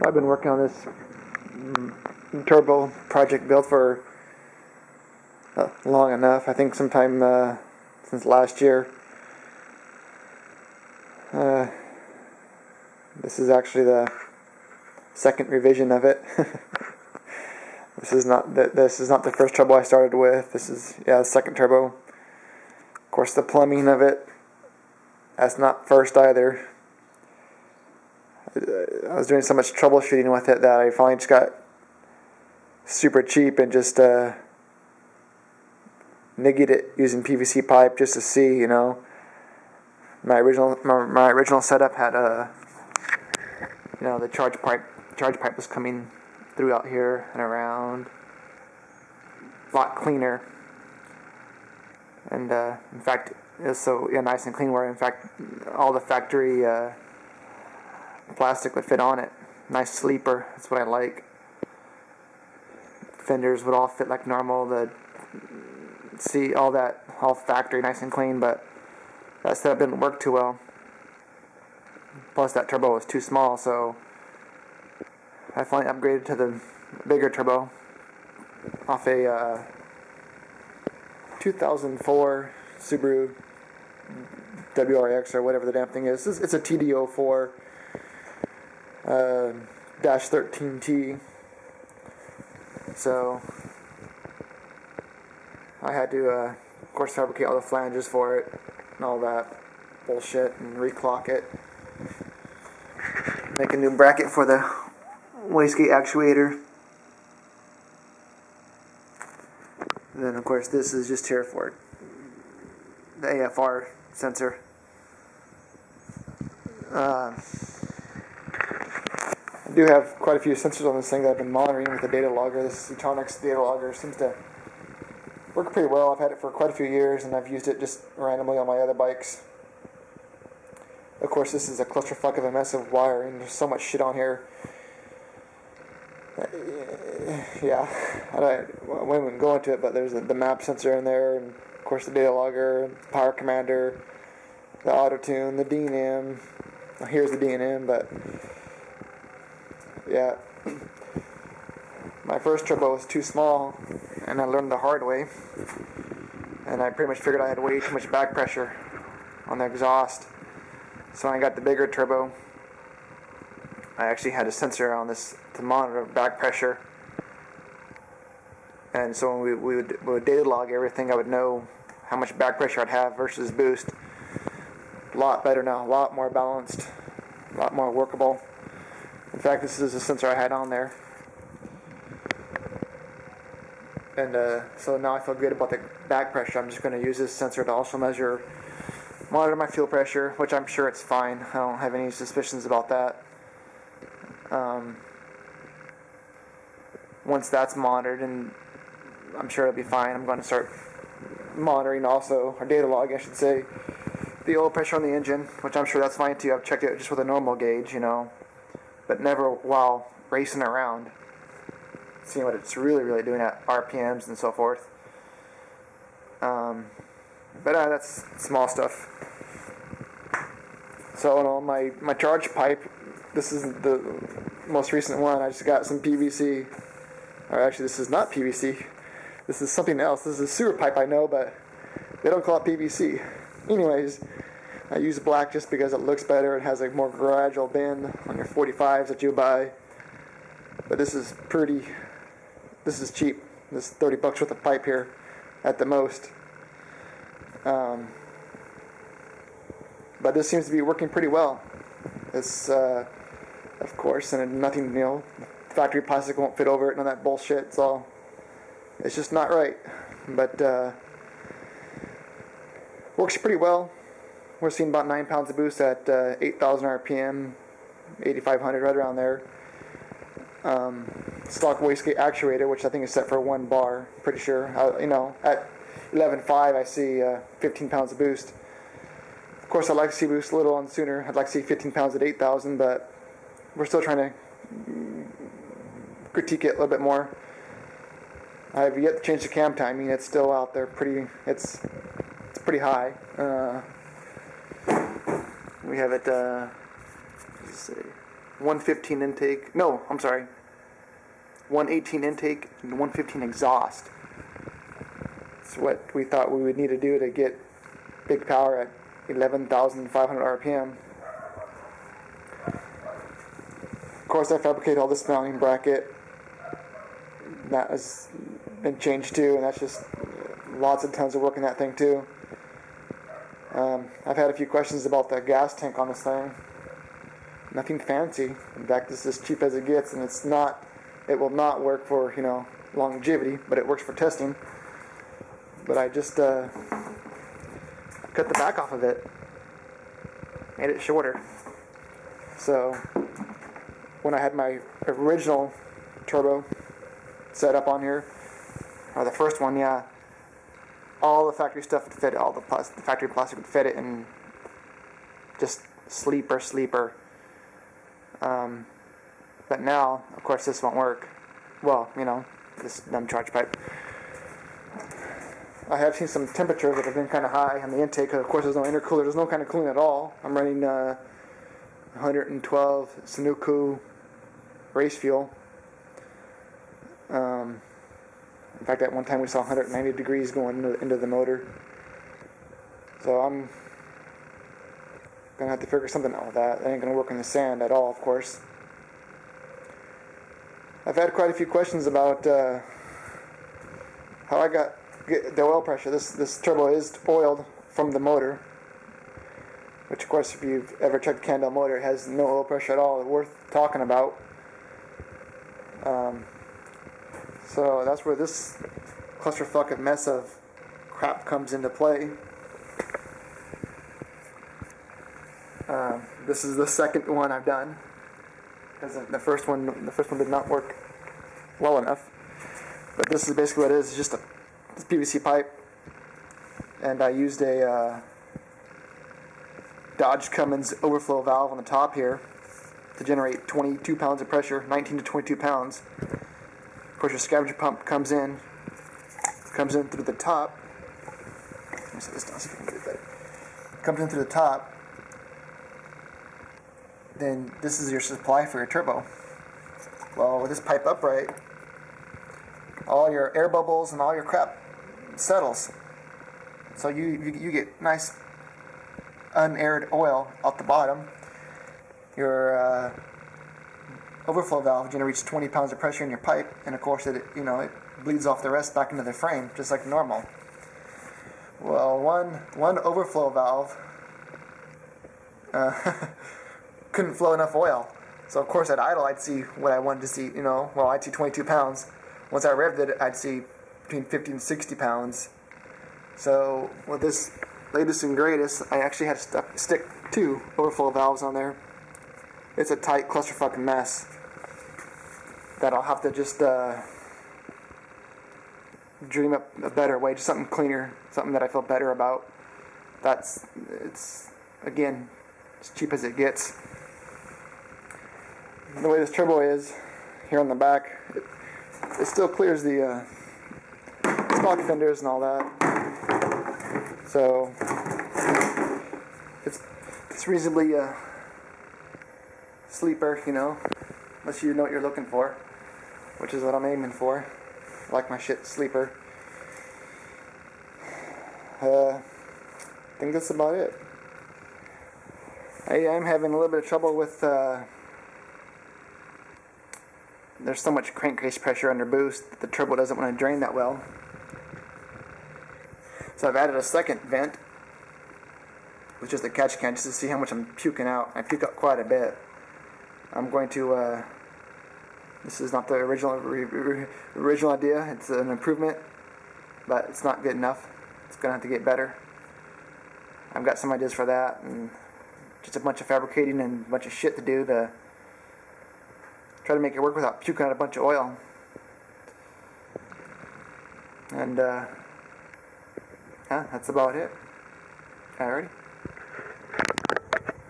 I've been working on this turbo project build for long enough. I think sometime since last year. This is actually the second revision of it. This is not the first turbo I started with. This is the second turbo. Of course, the plumbing of it, that's not first either. I was doing so much troubleshooting with it that I finally just got super cheap and just niggied it using PVC pipe just to see, you know. My original setup had the charge pipe was coming through out here and around, a lot cleaner, and in fact it was so nice and clean where in fact all the factory plastic would fit on it. Nice sleeper, that's what I like. Fenders would all fit like normal. All factory, nice and clean, but that setup didn't work too well. Plus that turbo was too small, so I finally upgraded to the bigger turbo off a 2004 Subaru WRX or whatever the damn thing is. It's a TD04 -13T. So I had to, of course, fabricate all the flanges for it and all that bullshit and reclock it. Make a new bracket for the wastegate actuator. And then, of course, this is just here for the AFR sensor. I do have quite a few sensors on this thing that I've been monitoring with the data logger. This Etonix data logger seems to work pretty well. I've had it for quite a few years, and I've used it just randomly on my other bikes. Of course, this is a clusterfuck of a mess of wiring. There's so much shit on here. Yeah, I won't even go into it, but there's the map sensor in there, and of course the data logger, power commander, the auto tune, the D&M. Well, here's the D&M, but yeah, my first turbo was too small, and I learned the hard way. And I pretty much figured I had way too much back pressure on the exhaust. So when I got the bigger turbo, I actually had a sensor on this to monitor back pressure. And so when we would data log everything, I would know how much back pressure I'd have versus boost. A lot better now, a lot more balanced, a lot more workable. In fact, this is a sensor I had on there. And so now I feel good about the back pressure. I'm just going to use this sensor to also monitor my fuel pressure, which I'm sure it's fine. I don't have any suspicions about that. Once that's monitored, and I'm sure it'll be fine, I'm going to start monitoring also, or data log I should say, the oil pressure on the engine, which I'm sure that's fine too. I've checked it just with a normal gauge, you know, but never while racing around, seeing what it's really doing at RPMs and so forth. But that's small stuff. So my charge pipe, this is the most recent one. I just got some PVC, or actually this is not PVC. This is something else. This is a sewer pipe, I know, but they don't call it PVC. Anyways, I use black just because it looks better. It has a more gradual bend on your 45s that you buy. But this is cheap. This is $30 worth of pipe here at the most. But this seems to be working pretty well. It's, of course, and nothing, you know, factory plastic won't fit over it, none of that bullshit. It's just not right. But works pretty well. We're seeing about 9 pounds of boost at 8,000 RPM, 8,500, right around there. Stock wastegate actuator, which I think is set for 1 bar, pretty sure. At 11.5 I see 15 pounds of boost. Of course, I'd like to see boost a little on sooner. I'd like to see 15 pounds at 8,000, but we're still trying to critique it a little bit more. I have yet to change the cam timing. It's still out there it's pretty high. We have it, let's see, 115 intake. No, I'm sorry. 118 intake and 115 exhaust. That's what we thought we would need to do to get big power at 11,500 RPM. Of course, I fabricated all this mounting bracket. That has been changed too, and that's just lots of tons of work in that thing too. I've had a few questions about the gas tank on this thing. Nothing fancy. In fact, this is as cheap as it gets, and it will not work for, longevity, but it works for testing. But I just cut the back off of it, made it shorter. So when I had my original turbo set up on here, or the first one, yeah, all the factory stuff would fit it, all the factory plastic would fit it, and just sleeper. But now, of course, this won't work. Well, this dumb charge pipe. I have seen some temperatures that have been kind of high on the intake. Of course, there's no intercooler. There's no kind of cooling at all. I'm running 112 Sunoco race fuel. In fact, at one time we saw 190 degrees going into the motor. So I'm gonna have to figure something out with that. That ain't gonna work in the sand at all, of course. I've had quite a few questions about how I get the oil pressure. This turbo is oiled from the motor, which, of course, if you've ever checked the Cdale motor, it has no oil pressure at all. Worth talking about. So that's where this clusterfuck mess of crap comes into play. This is the second one I've done, because the first one did not work well enough. But this is basically what it is. It's just this PVC pipe, and I used a Dodge Cummins overflow valve on the top here to generate 22 pounds of pressure, 19 to 22 pounds. Of course, your scavenger pump comes in through the top. Let me set this down so you can get it better. Comes in through the top. Then this is your supply for your turbo. Well, with this pipe upright, all your air bubbles and all your crap settles. So you get nice unaired oil out the bottom. Your overflow valve generates 20 pounds of pressure in your pipe, and of course it bleeds off the rest back into the frame just like normal. Well, one overflow valve couldn't flow enough oil, so of course at idle I'd see what I wanted to see. I'd see 22 pounds. Once I revved it, I'd see between 50 and 60 pounds. So with this latest and greatest, I actually had to stick 2 overflow valves on there. It's a tight clusterfucking mess that I'll have to just dream up a better way, just something cleaner, something that I feel better about. It's again as cheap as it gets. The way this turbo is here on the back, it still clears the stock fenders and all that. So it's reasonably sleeper, unless you know what you're looking for, which is what I'm aiming for. I like my shit sleeper. I think that's about it. I am having a little bit of trouble with there's so much crankcase pressure under boost that the turbo doesn't want to drain that well. So I've added a second vent with just a catch can just to see how much I'm puking out. I puke out quite a bit. I'm going to this is not the original idea. It's an improvement, but it's not good enough. It's going to have to get better. I've got some ideas for that, and just a bunch of fabricating and a bunch of shit to do to try to make it work without puking out a bunch of oil. And yeah, that's about it. Alrighty.